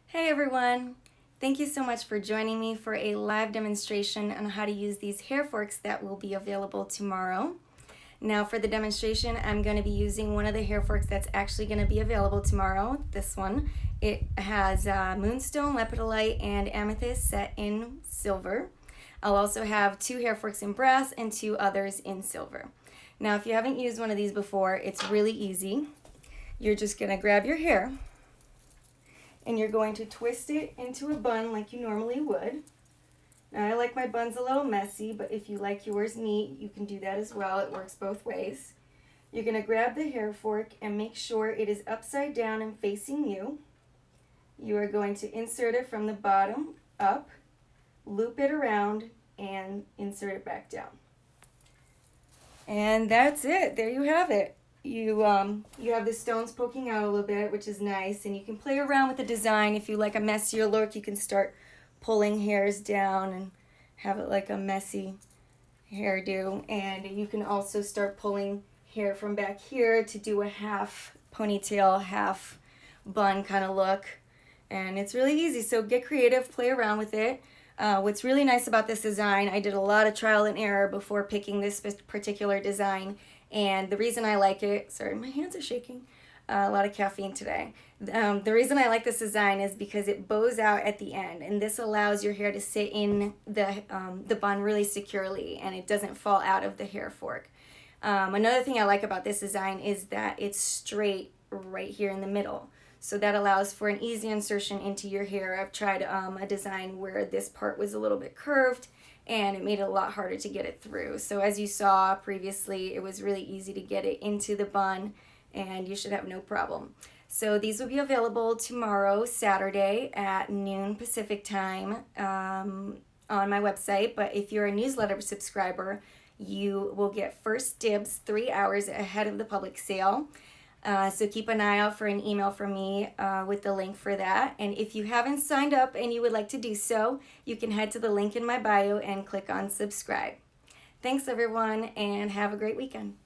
Hey everyone! Thank you so much for joining me for a live demonstration on how to use these hair forks that will be available tomorrow. Now for the demonstration, I'm going to be using one of the hair forks that's actually going to be available tomorrow, this one. It has moonstone, lepidolite, and amethyst set in silver. I'll also have two hair forks in brass and two others in silver. Now if you haven't used one of these before, it's really easy. You're just going to grab your hair and you're going to twist it into a bun like you normally would. Now I like my buns a little messy, but if you like yours neat, you can do that as well. It works both ways. You're going to grab the hair fork and make sure it is upside down and facing you. You are going to insert it from the bottom up, loop it around, and insert it back down. And that's it. There you have it. You have the stones poking out a little bit, which is nice, and you can play around with the design. If you like a messier look, you can start pulling hairs down and have it like a messy hairdo. And you can also start pulling hair from back here to do a half ponytail, half bun kind of look. And it's really easy, so get creative, play around with it. What's really nice about this design, I did a lot of trial and error before picking this particular design, and the reason I like it, sorry, my hands are shaking, a lot of caffeine today. The reason I like this design is because it bows out at the end, and this allows your hair to sit in the bun really securely, and it doesn't fall out of the hair fork. Another thing I like about this design is that it's straight right here in the middle. So that allows for an easy insertion into your hair. I've tried a design where this part was a little bit curved and it made it a lot harder to get it through. So as you saw previously, it was really easy to get it into the bun and you should have no problem. So these will be available tomorrow, Saturday at noon Pacific time on my website. But if you're a newsletter subscriber, you will get first dibs 3 hours ahead of the public sale. So keep an eye out for an email from me with the link for that. And if you haven't signed up and you would like to do so, you can head to the link in my bio and click on subscribe. Thanks everyone, and have a great weekend.